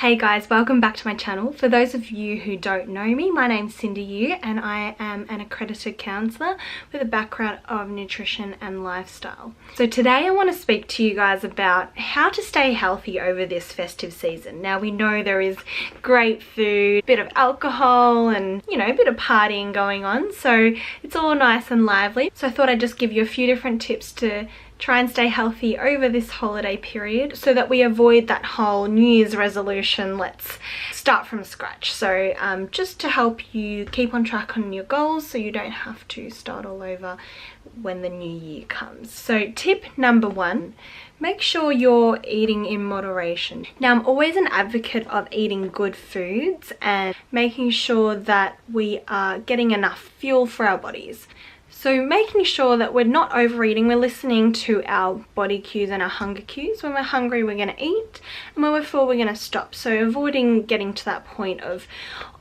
Hey guys, welcome back to my channel. For those of you who don't know me, my name's Cindy Yu and I am an accredited counsellor with a background of nutrition and lifestyle. So today I want to speak to you guys about how to stay healthy over this festive season. Now we know there is great food, a bit of alcohol and, you know, a bit of partying going on, so it's all nice and lively. So I thought I'd just give you a few different tips to try and stay healthy over this holiday period so that we avoid that whole New Year's resolution, let's start from scratch. So just to help you keep on track on your goals so you don't have to start all over when the new year comes. So tip number one, make sure you're eating in moderation. Now I'm always an advocate of eating good foods and making sure that we are getting enough fuel for our bodies. So making sure that we're not overeating, we're listening to our body cues and our hunger cues. When we're hungry, we're going to eat, and when we're full, we're going to stop. So avoiding getting to that point of,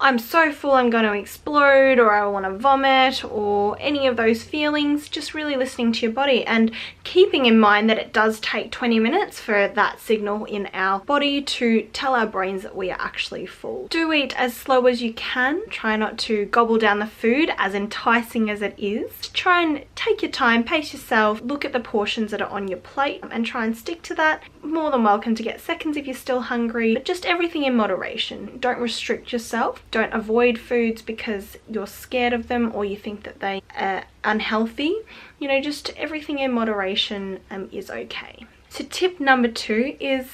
I'm so full, I'm going to explode, or I want to vomit, or any of those feelings. Just really listening to your body and keeping in mind that it does take 20 minutes for that signal in our body to tell our brains that we are actually full. Do eat as slow as you can. Try not to gobble down the food, as enticing as it is. Try and take your time, pace yourself, look at the portions that are on your plate and try and stick to that. More than welcome to get seconds if you're still hungry, but just everything in moderation. Don't restrict yourself. Don't avoid foods because you're scared of them or you think that they are unhealthy. You know, just everything in moderation is okay. So tip number two is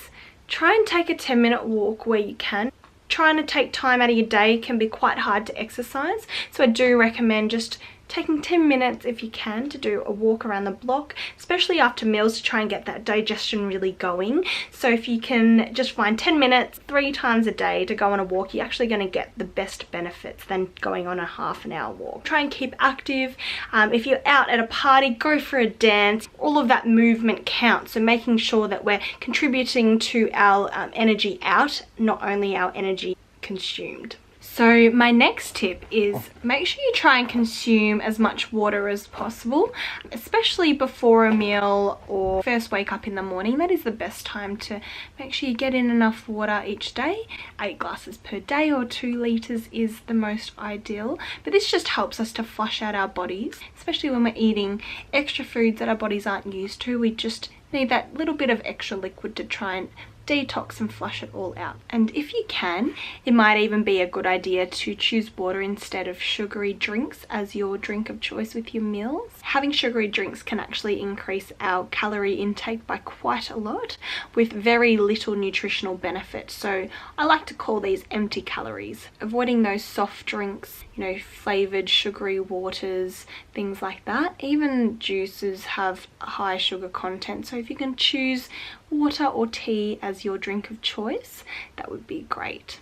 try and take a 10-minute walk where you can. Trying to take time out of your day can be quite hard to exercise, so I do recommend just taking 10 minutes if you can to do a walk around the block, especially after meals, to try and get that digestion really going. So if you can just find 10 minutes 3 times a day to go on a walk, you're actually going to get the best benefits than going on a half an hour walk. Try and keep active. If you're out at a party, go for a dance. All of that movement counts, so making sure that we're contributing to our energy out, not only our energy consumed. So my next tip is make sure you try and consume as much water as possible, especially before a meal or first wake up in the morning. That is the best time to make sure you get in enough water each day. 8 glasses per day or 2 liters is the most ideal, but this just helps us to flush out our bodies, especially when we're eating extra foods that our bodies aren't used to. We just need that little bit of extra liquid to try and detox and flush it all out. And if you can, it might even be a good idea to choose water instead of sugary drinks as your drink of choice with your meals. Having sugary drinks can actually increase our calorie intake by quite a lot with very little nutritional benefit. So I like to call these empty calories. Avoiding those soft drinks, you know, flavored sugary waters, things like that. Even juices have high sugar content, so if you can choose water or tea as your drink of choice, that would be great.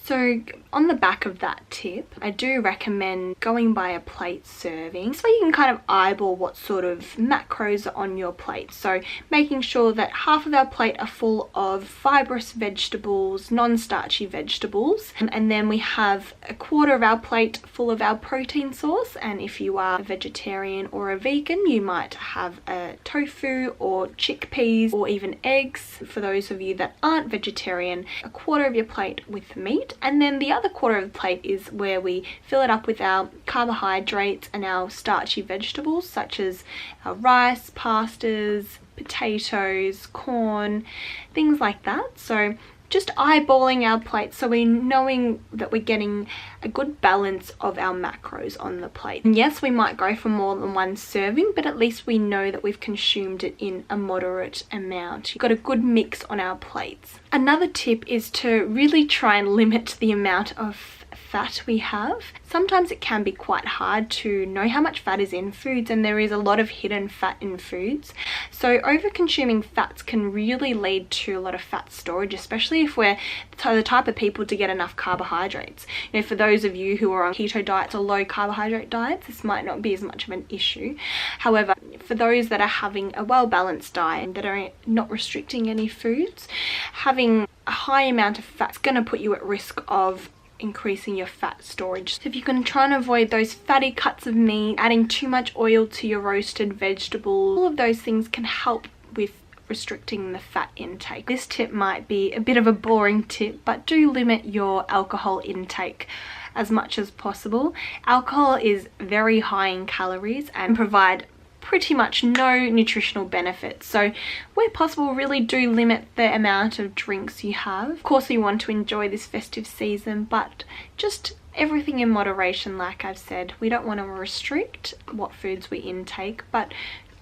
So on the back of that tip, I do recommend going by a plate serving so you can kind of eyeball what sort of macros are on your plate. So making sure that half of our plate are full of fibrous vegetables, non-starchy vegetables, and then we have a quarter of our plate full of our protein source. And if you are a vegetarian or a vegan, you might have a tofu or chickpeas or even eggs. For those of you that aren't vegetarian, a quarter of your plate with meat. And then the other quarter of the plate is where we fill it up with our carbohydrates and our starchy vegetables, such as our rice, pastas, potatoes, corn, things like that. So just eyeballing our plate so we're knowing that we're getting a good balance of our macros on the plate. And yes, we might go for more than one serving, but at least we know that we've consumed it in a moderate amount. We've got a good mix on our plates. Another tip is to really try and limit the amount of fat we have. Sometimes it can be quite hard to know how much fat is in foods, and there is a lot of hidden fat in foods. So over consuming fats can really lead to a lot of fat storage, especially if we're the type of people to get enough carbohydrates. You know, for those of you who are on keto diets or low carbohydrate diets, this might not be as much of an issue. However, for those that are having a well-balanced diet and that are not restricting any foods, having a high amount of fat is going to put you at risk of increasing your fat storage. So if you can try and avoid those fatty cuts of meat, adding too much oil to your roasted vegetables, all of those things can help with restricting the fat intake. This tip might be a bit of a boring tip, but do limit your alcohol intake as much as possible. Alcohol is very high in calories and provide pretty much no nutritional benefits, so where possible really do limit the amount of drinks you have. Of course we want to enjoy this festive season, but just everything in moderation. Like I've said, we don't want to restrict what foods we intake, but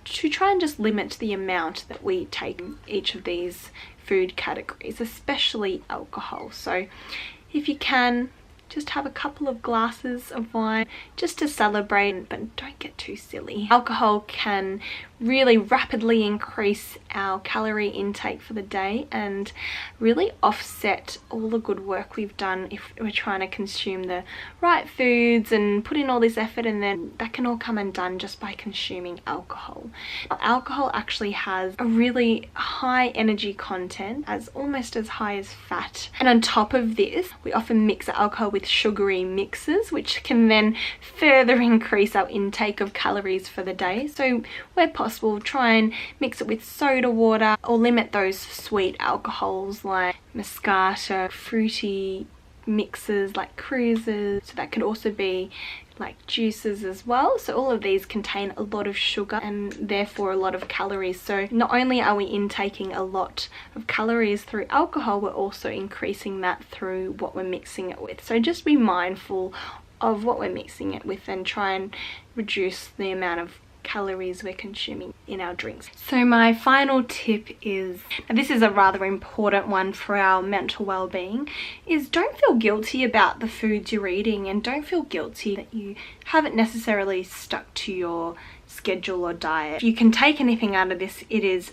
to try and just limit the amount that we take in each of these food categories, especially alcohol. So if you can, just have a couple of glasses of wine just to celebrate, but don't get too silly. Alcohol can really rapidly increase our calorie intake for the day and really offset all the good work we've done if we're trying to consume the right foods and put in all this effort, and then that can all come undone just by consuming alcohol. Alcohol actually has a really high energy content, as almost as high as fat, and on top of this we often mix alcohol with sugary mixes, which can then further increase our intake of calories for the day. So where possible, try and mix it with soda water or limit those sweet alcohols like Moscato, fruity mixes like cruisers. So that could also be like juices as well. So all of these contain a lot of sugar and therefore a lot of calories. So not only are we intaking a lot of calories through alcohol, we're also increasing that through what we're mixing it with. So just be mindful of what we're mixing it with and try and reduce the amount of calories we're consuming in our drinks. So my final tip is, and this is a rather important one for our mental well-being, is don't feel guilty about the foods you're eating, and don't feel guilty that you haven't necessarily stuck to your schedule or diet. If you can take anything out of this, it is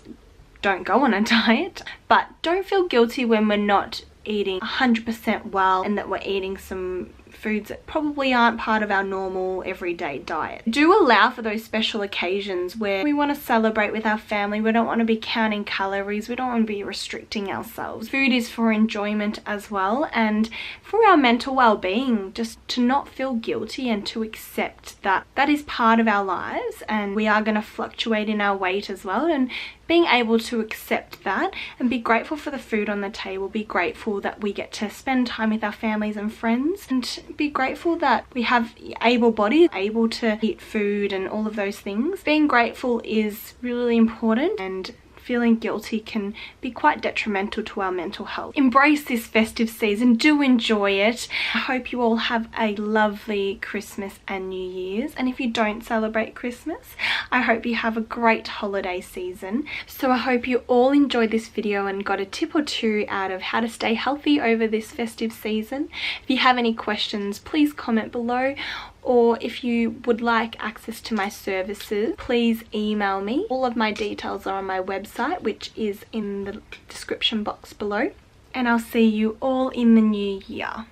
don't go on a diet, but don't feel guilty when we're not eating 100% well and that we're eating some foods that probably aren't part of our normal everyday diet. Do allow for those special occasions where we want to celebrate with our family. We don't want to be counting calories. We don't want to be restricting ourselves. Food is for enjoyment as well, and for our mental well-being, just to not feel guilty and to accept that that is part of our lives, and we are going to fluctuate in our weight as well, and being able to accept that and be grateful for the food on the table, be grateful that we get to spend time with our families and friends, and be grateful that we have able bodies, able to eat food and all of those things. Being grateful is really important, and feeling guilty can be quite detrimental to our mental health. Embrace this festive season, do enjoy it. I hope you all have a lovely Christmas and New Year's, and if you don't celebrate Christmas, I hope you have a great holiday season. So I hope you all enjoyed this video and got a tip or two out of how to stay healthy over this festive season. If you have any questions, please comment below, or if you would like access to my services, please email me. All of my details are on my website, which is in the description box below. And I'll see you all in the new year.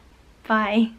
Bye.